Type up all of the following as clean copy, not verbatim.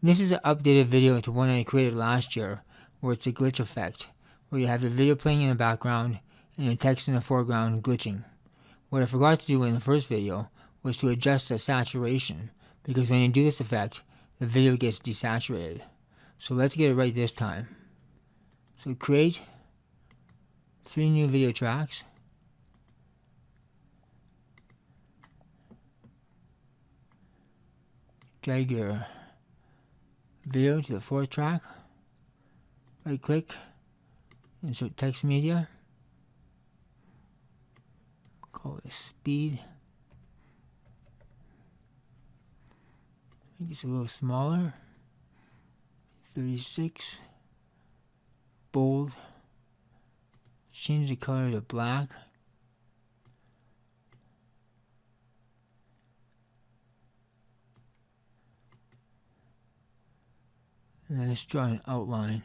This is an updated video to one I created last year, where it's a glitch effect, where you have your video playing in the background and your text in the foreground glitching. What I forgot to do in the first video was to adjust the saturation, because when you do this effect, the video gets desaturated. So let's get it right this time. So create 3 new video tracks. Drag your video to the 4th track. Right click, insert text media. Call it speed. Make this a little smaller. 36. Bold. Change the color to black. And then let's draw an outline.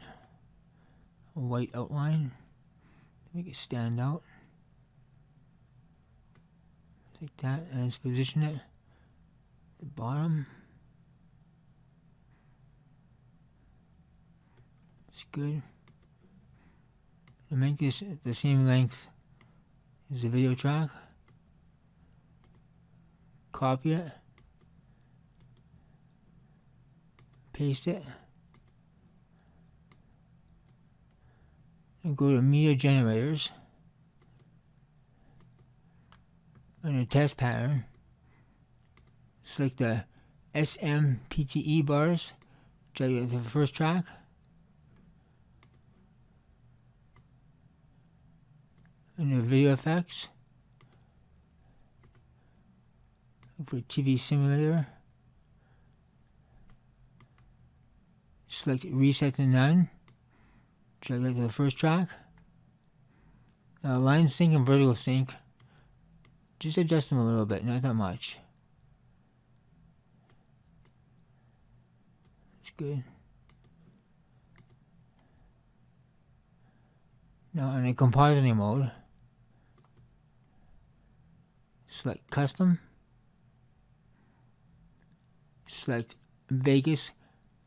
A white outline. Make it stand out. Like that, and let's position it at the bottom. It's good. And make this the same length as the video track. Copy it. Paste it. And go to media generators. Under test pattern, select the SMPTE bars, drag it to the first track. Under video effects, look for TV simulator. Select reset to none, drag it to the first track. Now line sync and vertical sync, just adjust them a little bit, not that much. It's good. Now in the compositing mode, select custom, select Vegas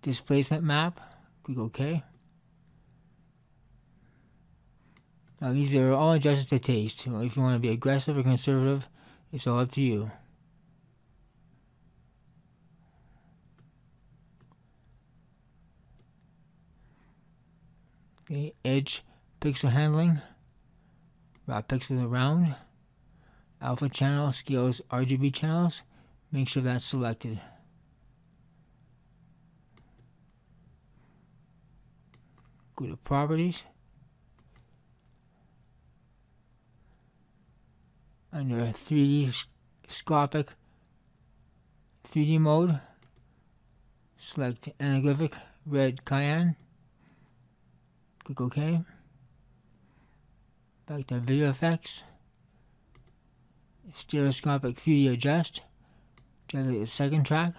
displacement map, click OK. Now these are all adjusted to taste. If you want to be aggressive or conservative, it's all up to you. Okay, edge pixel handling, wrap pixels around, alpha channel scales RGB channels, make sure that's selected. Go to properties. Under 3D scopic 3D mode, select anaglyphic red cyan, click OK. Back to video effects, stereoscopic 3D adjust, drag it to the 2nd track,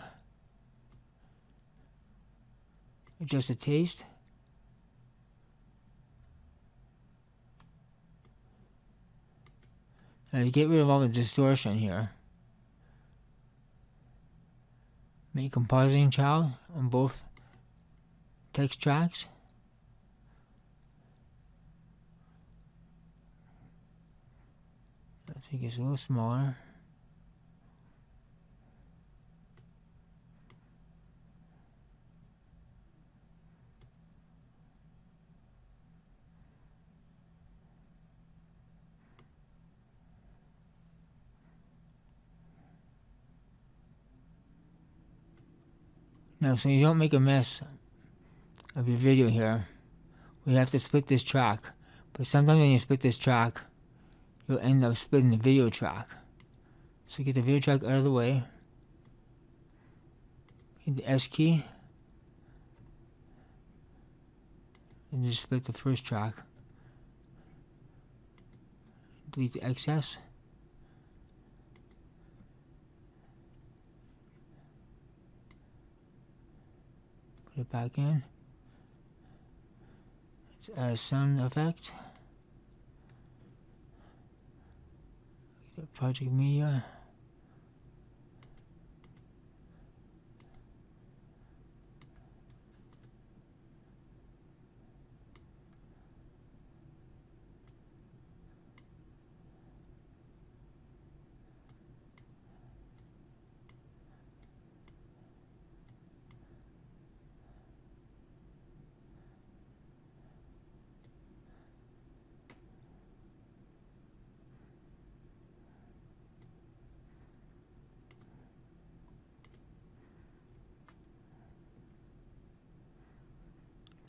adjust the taste. Now to get rid of all the distortion here, make compositing child on both text tracks. I think it's a little smaller. Now, so you don't make a mess of your video here, we have to split this track. But sometimes when you split this track, you'll end up splitting the video track. So get the video track out of the way. Hit the S key. And just split the first track. Delete the excess. Put it back in. Let's add a sound effect. Project media.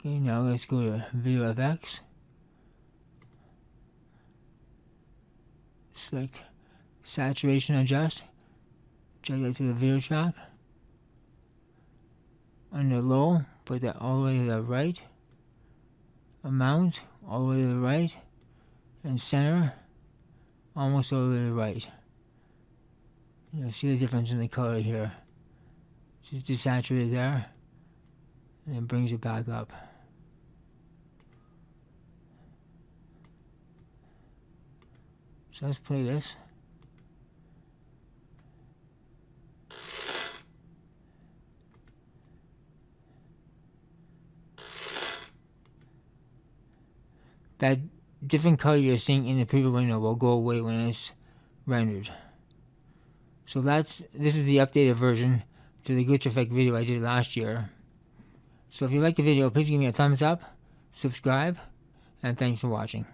Okay, now let's go to Video FX. Select Saturation Adjust. Drag that to the video track. Under Low, put that all the way to the right. Amount, all the way to the right. And Center, almost all the way to the right. You'll see the difference in the color here. Just desaturate there. And it brings it back up. So let's play this. That different color you're seeing in the preview window will go away when it's rendered. So this is the updated version to the glitch effect video I did last year. So if you liked the video, please give me a thumbs up, subscribe, and thanks for watching.